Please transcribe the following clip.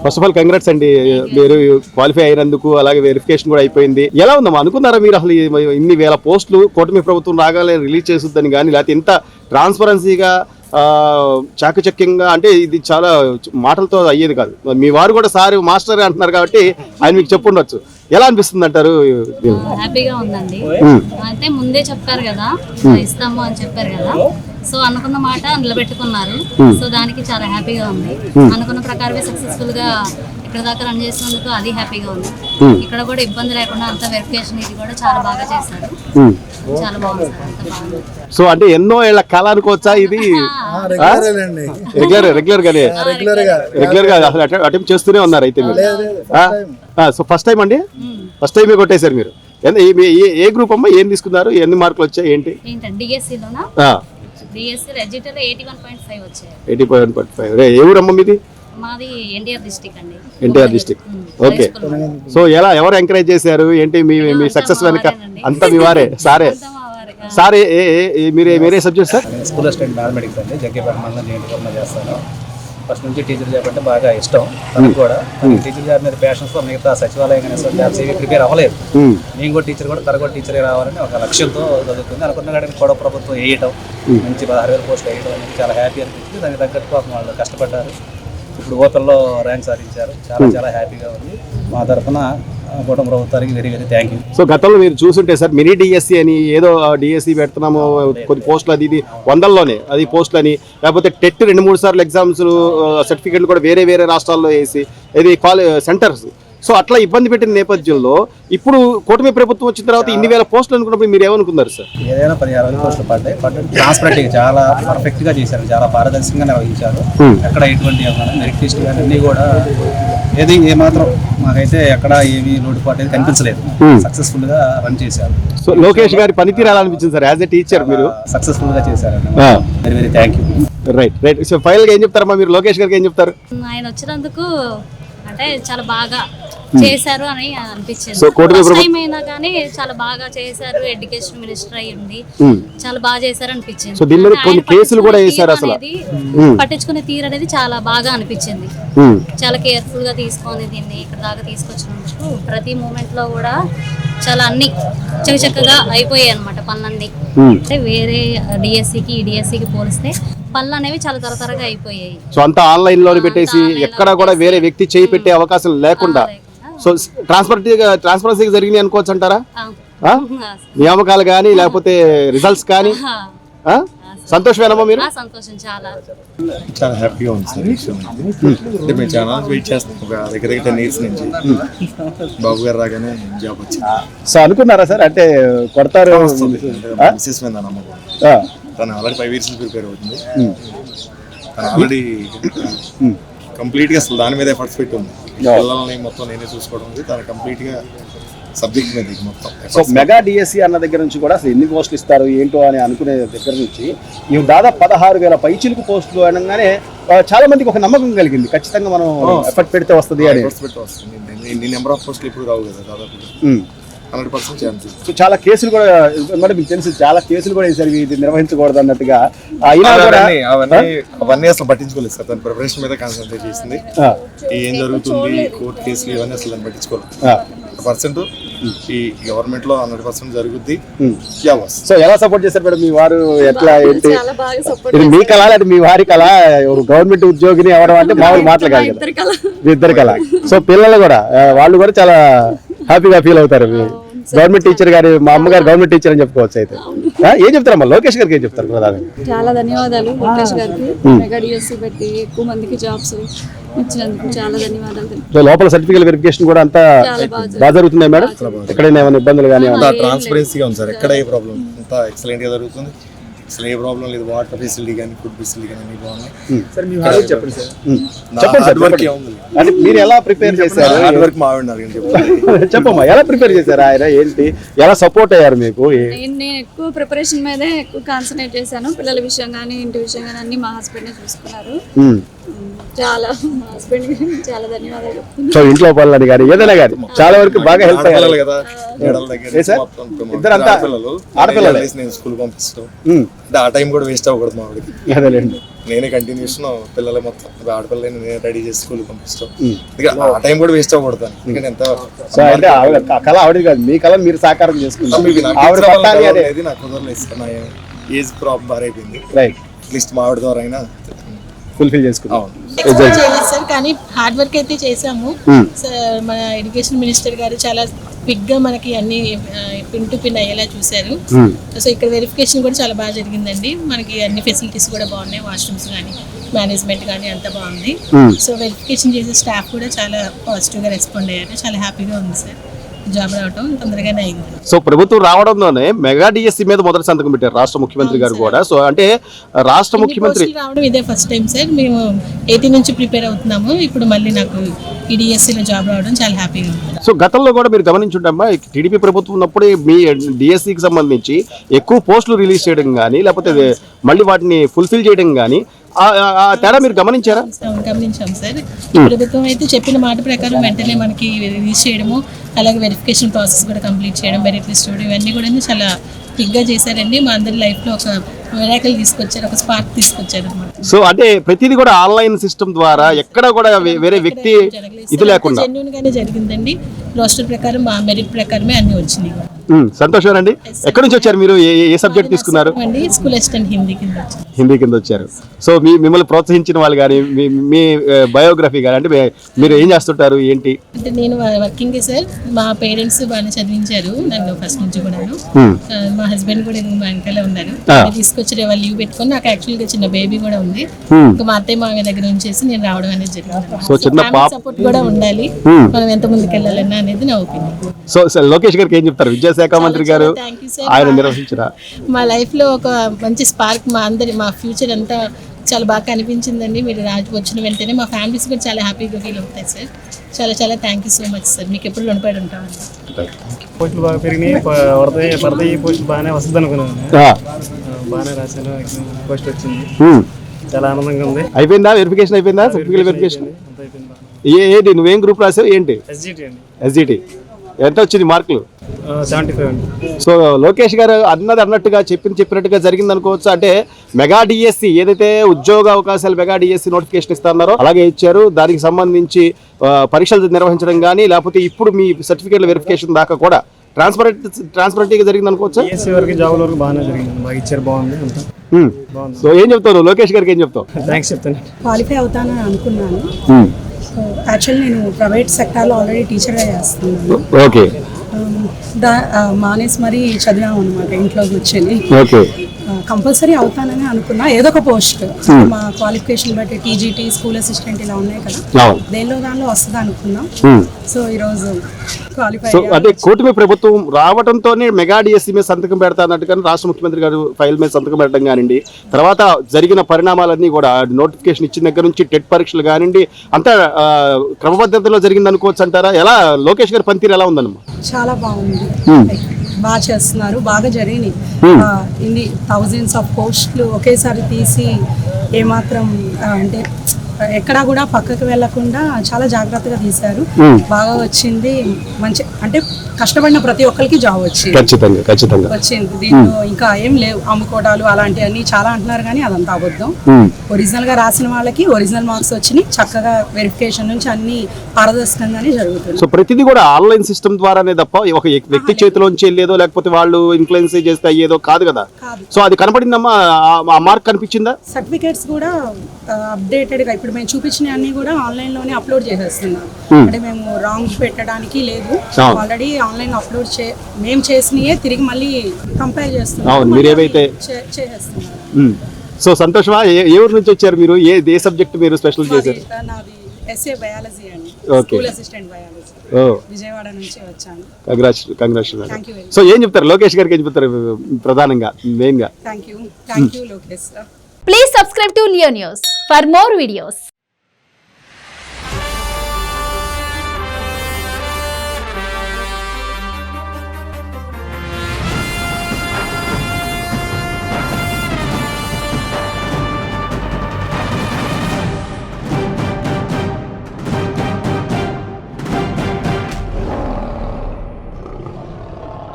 First of all congrats అండి, మీరు qualify అయినందుకు, అలాగే వెరిఫికేషన్ కూడా అయిపోయింది. ఎలా ఉందమ్మా, అనుకున్నారా మీరు అసలు ఇన్ని వేల పోస్టులు కూటమి ప్రభుత్వం రాగానే రిలీజ్ చేస్తుందని కానీ, లేకపోతే ఇంత ట్రాన్స్పరెన్సీగా చాకచక్యంగా, అంటే ఇది చాలా మాటలతో అయ్యేది కాదు. మీ వారు కూడా సార్ మాస్టర్ అంటున్నారు కాబట్టి ఆయన మీకు చెప్పుండొచ్చు. ఎలా అనిపిస్తుంది అంటారు? హ్యాపీగా ఉందండి. అయితే ముందే చెప్పారు కదా ఇస్తాము అని చెప్పారు కదా, సో అనుకున్న మాట నిలబెట్టుకున్నారు. సో దానికి చాలా హ్యాపీగా ఉంది. అనుకున్న ప్రకారమే సక్సెస్ఫుల్ గా ఇక్కడ దాకా రన్ చేసినందుకు అది హ్యాపీగా ఉంది. ఇక్కడ కూడా ఇబ్బంది లేకుండా అంత వెరిఫికేషన్ ఇది కూడా చాలా బాగా చేశారు. చాలా బాగుంది సార్, అంత బాగుంది. సో అంటే ఎన్నో ఏళ్ల కళ అనుకోవచ్చా ఇది? రెగ్యులర్ గా అసలు అటెంప్ట్ చేస్తూనే ఉన్నారు అయితే మీరు. సో ఫస్ట్ టైం అండి, ఫస్ట్ టైం కొట్టేశారు మీరు. ఏ గ్రూప్ అమ్మా, ఏం తీసుకున్నారు, ఎన్ని మార్కులు వచ్చాయి ఏంటి? డిఎస్సి 81.5 ఏ ఊరమ్మ మీది? మాది ఎన్టీఆర్ డిస్ట్రిక్ట్ అండి. NTR district, okay. సో ఎవరు ఎంకరేజ్ చేశారు ఏంటి మీ సక్సెస్ వెనక? అంతా మీ వారే, సారే. సార్ మీరే subject sir? School assistant mathematics అండి, జగ్గేపేట మండలం జయంతిపురంలో చేస్తాను. ఫస్ట్ నుంచి టీచర్ జాబ్ అంటే బాగా ఇష్టం తనకు కూడా. టీచర్ జాబ్ మీద ప్యాషన్స్తో మిగతా సచివాలయం జాబ్స్ ఏవి ప్రిపేర్ అవ్వలేదు. నేను కూడా టీచర్ కూడా, తన కూడా టీచరే రావాలని ఒక లక్ష్యంతో చదువుతుంది. అనుకున్న కాడికి కూడా ప్రభుత్వం వేయటం, మంచి 16,000 పోస్టులు వేయటం అనేది చాలా హ్యాపీ అనిపించింది. దానికి తగ్గట్టు వాళ్ళు కష్టపడ్డారు, ఇప్పుడు ఓపెన్లో ర్యాంక్ సాధించారు. చాలా చాలా హ్యాపీగా ఉంది. మా తరఫున కూటమి ప్రభుత్వానికి very very thank you. So గతంలో మీరు చూసుంటే సార్, మినీ డిఎస్సి అని ఏదో డిఎస్సి పెడుతున్నాము, కొన్ని పోస్టులు అది ఇది వందల్లోనే అది పోస్టులు అని, లేకపోతే టెట్ 2-3 సార్లు ఎగ్జామ్స్ సర్టిఫికెట్లు కూడా వేరే రాష్ట్రాల్లో వేసి ఇది సెంటర్స్. సో అట్లా ఇబ్బంది పెట్టిన నేపథ్యంలో ఇప్పుడు కూటమి ప్రభుత్వం వచ్చిన తర్వాత ఇన్ని వేల పోస్టులు అనుకున్నప్పుడు మీరు ఏమనుకున్నారు సార్? ఏదైనా 16,000 పోస్టులు పడ్డాయి. ట్రాన్స్పరెంట్గా చాలా పర్ఫెక్ట్గా చేశారు, చాలా పారదర్శకంగా నిర్వహించారు. ఎక్కడ ఎటువంటి మెరిట్ లిస్ట్ కానీ అన్నీ కూడా ఏది ఏమాత్రం మాకైతే ఎక్కడ ఏమి లోటుపాటు అయితే కనిపించలేదు. సక్సెస్ఫుల్ గా రన్ చేశారు. సో లోకేష్ గారి పనితీరు ఎలా అనిపించింది సార్ యాజ్ ఎ టీచర్? మీరు సక్సెస్ఫుల్ గా చేశారు, very very thank you. Right. So final గా ఏం చెప్తారమ్మా మీరు లోకేష్ గారికి, ఏం చెప్తారు? ఆయన వచ్చినందుకు అంటే చాలా బాగా చేశారు అని అనిపించింది. అయినా కానీ చాలా బాగా చేశారు. ఎడ్యుకేషన్ మినిస్టర్ అయ్యింది, చాలా బాగా చేశారు అనిపించింది. సో దీని మీద కొన్ని కేసులు కూడా వేశారు, అసలు పట్టించుకునే తీరు అనేది చాలా బాగా అనిపించింది. చాలా కేర్ఫుల్ గా తీసుకొని దీన్ని ఇక్కడ దాకా తీసుకొచ్చినందుకు ప్రతి మూమెంట్ లో కూడా చాలా అన్ని చక్కగా అయిపోయాయి అనమాట పనులన్నీ. అంటే వేరే డిఎస్సికి ఈ డిఎస్సికి పోలిస్తే పనులు అనేవి చాలా త్వరగా అయిపోయాయి. సో అంతా ఆన్లైన్ లో పెట్టేసి ఎక్కడ కూడా వేరే వ్యక్తి చేయి పెట్టే అవకాశం లేకుండా, సో ట్రాన్స్పరెన్సీగా జరిగినాయి అనుకోవచ్చు అంటారా? నియామకాలు కానీ లేకపోతే రిజల్ట్స్ కానీ సంతోషమేనమ్మా మీరు? సంతోషం, చాలా చాలా హ్యాపీగా ఉంది సార్. అంటే మేము చాలా వెయిట్ చేస్తాం, ఒక దగ్గర 10 years నుంచి. బాబు గారు రాగానే జాబ్ వచ్చింది. సో అనుకున్నారా సార్ అంటే కొడతారు? మిస్సెస్ మీద నమ్మకం. తను ఆల్రెడీ 5 years ప్రిపేర్ అవుతుంది. తను ఆల్రెడీ కంప్లీట్గా అసలు దాని మీద ఎఫర్ట్స్ పెట్టి ఉంది. పిల్లల్ని మొత్తం నేనే చూసుకోవడం ఉంది. తను కంప్లీట్గా సబ్జెక్ట్ మీద మొత్తం. సో మెగా డిఎస్సి అన్న దగ్గర నుంచి కూడా అసలు ఎన్ని పోస్టులు ఇస్తారు ఏంటో అని అనుకునే దగ్గర నుంచి ఇవి దాదాపు 16,000 పైచిలుకు పోస్టులు అనగానే చాలా మందికి ఒక నమ్మకం కలిగింది, ఖచ్చితంగా మనం ఎఫర్ట్ పెడితే వస్తుంది అని. ఎన్ని నెంబర్ ఆఫ్ పోస్టులు ఇప్పుడు రావు కదా, దాదాపు 100% ఛాన్స్. సో చాలా కేసులు కూడా మరి మీకు తెలుసు, చాలా కేసులు కూడా వేసారు ఇది నిర్వహించకూడదు అన్నట్టుగా. అవన్నీ అసలు పట్టించుకోలేదు సార్. తన ప్రిపరేషన్ మీద కాన్సన్ట్రేట్ చేసింది. ఏం జరుగుతుంది కోర్టు కేసులు ఇవన్నీ అసలు దాన్ని పట్టించుకోలేదు. 100% ఈ గవర్నమెంట్ లో 100% జరుగుద్ది. సో ఎలా సపోర్ట్ చేశారు మేడం మీ వారు? ఎట్లా ఏంటి ఇది మీ కళ లేదా మీ వారి కళ? గవర్నమెంట్ ఉద్యోగిని అవడం అంటే మామూలు మాటలు కాదు కదా, మీ ఇద్దరి కళ. సో పిల్లలు కూడా వాళ్ళు కూడా చాలా హ్యాపీగా ఫీల్ అవుతారు. గవర్నమెంట్ టీచర్ గారి, మా అమ్మగారు గవర్నమెంట్ టీచర్ అని చెప్పుకోవచ్చు. అయితే ఏం చెప్తారమ్మా లోకేష్ గారికి, ఏం చెప్తారు ప్రధానంగా? చాలా ధన్యవాదాలు లోకేష్ గారికి. మెగా డిఎస్సి పెట్టి ఎక్కువ మందికి జాబ్స్ ఇచ్చినందుకు చాలా ధన్యవాదాలు. లోపల సర్టిఫికేట్ వెరిఫికేషన్ కూడా అంతా బాగా జరుగుతున్నాయి మేడం? ఎక్కడైనా ఏమైనా ఇబ్బందులు కానీ? ట్రాన్స్పరెన్సీగా ఉంది సార్, ఎక్కడ ఏ ప్రాబ్లం అంతా ఎక్సలెంట్ గా జరుగుతుంది. అసలు ఏ ప్రాబ్లం లేదు. వాటర్ ఫెసిలిటీ కానీ ఫుడ్ ఫెసిలిటీ కానీ అన్ని బాగున్నాయి. సార్ మీ హార్డ్ వర్క్ చెప్పండి సార్. మీరు ఎలా ప్రిపేర్ చేశారు? హార్డ్ వర్క్ మా చెప్పమ్మా, ఎలా ప్రిపేర్ చేశారు ఆయన, ఏంటి, ఎలా సపోర్ట్ అయ్యారు మీకు? నేను ఎక్కువ ప్రిపరేషన్ మీదే ఎక్కువ కాన్సన్ట్రేట్ చేశాను. పిల్లల విషయం కానీ ఇంటి విషయం కానీ అన్ని మా హస్బెండ్ చూసుకున్నారు. చాలా మా హస్బెండ్ చాలా ధన్యవాదాలు. సో ఇంట్లో పనులని కానీ ఏదైనా కానీ చాలా వరకు బాగా హెల్ప్ అయ్యారు కదా. ఇద్దరంతా ఆడపిల్లలు స్కూల్ పంపిస్తాం, ఆ టైం కూడా వేస్ట్ అవ్వకూడదు మా వాడికి. అదేలేండి. నేనే కంటిన్యూ చేస్తున్నాం పిల్లలు మొత్తం ఆడపిల్లని నేనే రెడీ చేసి స్కూల్కి పంపిస్తాం. ఇంకా ఆ టైం కూడా వేస్ట్ అవ్వకూడదు ఎందుకంటే ఎంత సో అంటే కళ ఆవిడది కాదు, మీ కళ మీరు సాకారం చేసుకుంటారు. ఆవిడ పట్టాలి అనేది నాకు కుదరలేదు సార్. నా ఏజ్ ప్రాబ్లం బాగా అయిపోయింది. రైట్, అట్లీస్ట్ మా ఆవిడ ద్వారా అయినా ఫుల్ఫిల్ చేసుకుంటాం. ఎక్స్పెక్ట్ చేయలేదు సార్, కానీ హార్డ్ వర్క్ అయితే చేసాము సార్. మన ఎడ్యుకేషన్ మినిస్టర్ గారు చాలా క్విక్ గా మనకి అన్ని పిన్ టు పిన్ అయ్యేలా చూశారు. సో ఇక్కడ వెరిఫికేషన్ కూడా చాలా బాగా జరిగిందండి. మనకి అన్ని ఫెసిలిటీస్ కూడా బాగున్నాయి, వాష్రూమ్స్ కానీ మేనేజ్మెంట్ కానీ అంతా బాగుంది. సో వెరిఫికేషన్ చేసే స్టాఫ్ కూడా చాలా పాజిటివ్ గా రెస్పాండ్ అయ్యారు. చాలా హ్యాపీగా ఉంది సార్, జాబ్ రావడం తొందరగానే అయింది. సో ప్రభుత్వం రావడంలోనే మెగా డిఎస్సి మీద మొదటి సంతకం పెట్టారు రాష్ట్ర ముఖ్యమంత్రి గారు కూడా. సో అంటే రాష్ట్ర ముఖ్యమంత్రి రావడం ఇదే ఫస్ట్ టైం సార్. మేము 18 నుంచి ప్రిపేర్ అవుతున్నాము. ఇప్పుడు మళ్ళీ నాకు ఈ డిఎస్సిలో జాబ్ రావడం చాలా హ్యాపీగా ఉంది. సో గతంలో కూడా మీరు గమనించుంటామా, టీడీపీ ప్రభుత్వం ఉన్నప్పుడు మీ డిఎస్సికి సంబంధించి ఎక్కువ పోస్టులు రిలీజ్ చేయడం కానీ లేకపోతే మళ్ళీ వాటిని ఫుల్ఫిల్ చేయడం కానీ ఆ తేడా మీరు గమనించారా? గమనించాం సార్. ప్రభుత్వం అయితే చెప్పిన మాట ప్రకారం వెంటనే మనకి రిలీజ్ చేయడము, అలాగే వెరిఫికేషన్ ప్రాసెస్ కూడా కంప్లీట్ చేయడం, మెరిట్ లిస్ట్ ఇవ్వడం, ఇవన్నీ కూడా చాలా క్విక్గా చేశారండి. మా అందరి లైఫ్లో ఒక మిరాకిల్ తీసుకొచ్చారు, ఒక స్పార్క్ తీసుకొచ్చారు అనమాట. సో అంటే ప్రతిదీ కూడా ఆన్లైన్ సిస్టమ్ ద్వారా ఎక్కడ కూడా వేరే వ్యక్తి ఇది లేకుండా జెన్యూన్ గానే జరిగిందండి. రోస్టర్ ప్రకారం మా మెరిట్ ప్రకారమే అన్ని వచ్చినాయి. సంతోషం అండి. ఎక్కడి నుంచి వచ్చారు మీరు? ఏ సబ్జెక్ట్ తీసుకున్నారు? అండి స్కూల్ అసిస్టెంట్ హిందీ కింద వచ్చారు. హిందీ కింద వచ్చారు. సో మిమ్మల్ని ప్రోత్సహించిన వాళ్ళు కానీ మీ బయోగ్రఫీ కానీ అంటే మీరు ఏం చేస్తుంటారు ఏంటి? అంటే నేను వర్కింగ్ సార్. మా పేరెంట్స్ బాగా చదివించారు నన్ను ఫస్ట్ నుంచి కూడా. మా హస్బెండ్ కూడా మా వెనకాలే ఉన్నారు. తీసుకొచ్చి వాళ్ళు లీవ్ పెట్టుకొని నాకు యాక్చువల్గా చిన్న బేబీ కూడా ఉంది. ఇంకా మా అత్తయ్య మామయ్య దగ్గర ఉంచేసి నేను రావడం అనేది జరిగింది. సో చిన్న సపోర్ట్ కూడా ఉండాలి, మనం ఎంత ముందుకు వెళ్ళాలన్నా అనేది నా ఒపీనియన్. సో లోకేష్ గారికి ఏం చెప్తారు? విద్యాశాఖ మంత్రి గారు ఆయన నిర్వహించరా మా లైఫ్ లో ఒక మంచి స్పార్క్, మా ఫ్యూచర్ అంతా చాలా బాగా కనిపించిందండి. మీరు వచ్చిన వెంటనే మా ఫ్యామిలీస్ కూడా చాలా హ్యాపీగా ఫీల్ అవుతాయి సార్. చాలా చాలా thank you so much sir. మీకు ఎప్పుడు రుణపడి ఉంటామండి. పోస్టులు బాగా పెరిగినాయి, పడతాయి పోస్టులు బాగానే వస్తుంది అనుకున్నాను. బాగానే రాశాను, పోస్ట్ వచ్చింది, చాలా ఆనందంగా ఉంది. అయిపోయిందా వెరిఫికేషన్? అయిపోయిందా సర్టిఫికేట్ వెరిఫికేషన్? ఏంటి నువ్వేం గ్రూప్ రాసావు ఏంటి? ఎస్జిటి అండి. ఎస్జిటి ఎంత వచ్చింది మార్కులు? 75 అండి. సో లోకేష్ గారు అన్నట్టుగా చెప్పినట్టుగా జరిగింది అనుకోవచ్చు. అంటే మెగా డిఎస్సి ఏదైతే ఉద్యోగ అవకాశాలు మెగా డిఎస్సి నోటిఫికేషన్ ఇస్తున్నారో అలాగే ఇచ్చారు. దానికి సంబంధించి పరీక్షలు నిర్వహించడం కానీ లేకపోతే ఇప్పుడు మీ సర్టిఫికేట్ల వెరిఫికేషన్ దాకా కూడా ట్రాన్స్పరెంట్గా జరిగింది అనుకోవచ్చు. డిఎస్సి వరకు జాబ్ వరకు బాగానే జరిగింది, బాగా ఇచ్చారు, బాగుంది అంతా. సో ఏం చెప్తావు లోకేష్ గారికి? ఏం చెప్తావు? థ్యాంక్స్ చెప్తాను. క్వాలిఫై అవుతానని అనుకున్నాను. యాక్చువల్లీ నేను ప్రైవేట్ సెక్టార్లో ఆల్రెడీ టీచర్గా చేస్తున్నాను. ఓకే. మానేసి మరీ చదివాము అనమాట ఇంట్లో కూర్చొని. ఓకే. కంపల్సరీ అవుతానని అనుకున్నా, ఏదో ఒక పోస్ట్ మా క్వాలిఫికేషన్ బట్టి టీజీటీ, స్కూల్ అసిస్టెంట్ ఇలా ఉన్నాయి కదా, దానిలో వస్తుంది అనుకున్నాం. సో ఈరోజు క్వాలిఫై. సో అదే కూటమి ప్రభుత్వం రావడంతోనే మెగా డిఎస్సి మీద సంతకం పెడతా అన్నట్టుగా రాష్ట్ర ముఖ్యమంత్రి గారు ఫైల్ మీద సంతకం పెట్టడం కానివ్వండి, తర్వాత జరిగిన పరిణామాలన్నీ కూడా నోటిఫికేషన్ ఇచ్చిన దగ్గర నుంచి టెట్ పరీక్షలు కానివ్వండి అంతా క్రమబద్ధతలో జరిగింది అనుకోవచ్చు అంటారా? ఎలా లోకేష్ గారి పనితీరు ఎలా ఉందన్నమా? చాలా బాగుంది, బాగా చేస్తున్నారు, బాగా జరిగినాయి. ఇన్ని థౌజండ్స్ ఆఫ్ పోస్టులు ఒకేసారి తీసి ఏమాత్రం అంటే ఎక్కడా కూడా పక్కకు వెళ్లకుండా చాలా జాగ్రత్తగా తీశారు. బాగా వచ్చింది, మంచి అంటే కష్టపడిన ప్రతి ఒక్కరికి జాబ్ వచ్చింది. ఖచ్చితంగా వచ్చింది. దీంట్లో ఇంకా ఏం లేవు అమ్ముకోవడాలు అలాంటివన్నీ చాలా అంటున్నారు, కానీ అదంతా అబద్ధం. ఒరిజినల్ గా రాసిన వాళ్ళకి ఒరిజినల్ మార్క్స్ వచ్చినాయి. చక్కగా వెరిఫికేషన్ నుంచి అన్ని పారదర్శకంగానే జరుగుతుంది. సో ప్రతిదీ కూడా ఆన్లైన్ సిస్టమ్ ద్వారానే తప్ప ఒక వ్యక్తి చేతిలోంచి వెళ్ళేదో లేకపోతే వాళ్ళు ఇన్ఫ్లుయెన్స్ చేస్తే అయ్యేదో కాదు కదా. సో అది కనపడిందమ్మా, ఆ మార్క్ కనిపించిందా? సర్టిఫికేట్స్ కూడా అప్డేటెడ్ గా ఇప్పుడు మేము చూపించిన అన్ని కూడా ఆన్లైన్ లోనే అప్లోడ్ చేసేస్తున్నాం. అంటే మేము రాంగ్ పెట్టడానికి లేదు, ఆల్రెడీ ఆన్లైన్ అప్లోడ్ మేము చేసినయే తిరిగి మళ్ళీ కంపేర్ చేస్తున్నాం, చేసేస్తున్నాం. సో సంతోషమా? ఏ ఊరు నుంచి వచ్చారు మీరు? ఏ సబ్జెక్ట్ మీరు స్పెషల్ చేశారు? నాది ఎస్ఏ బయాలజీ అండి, స్కూల్ అసిస్టెంట్ బయాలజీ. విజయవాడ నుంచి వచ్చాను. కంగ్రాచులేషన్. సో ఏం చెప్తారు లోకేష్ గారికి? ఏం చెప్తారు ప్రధానంగా మెయిన్ గా? Thank you Lokesh. Please subscribe to Leo News for more videos.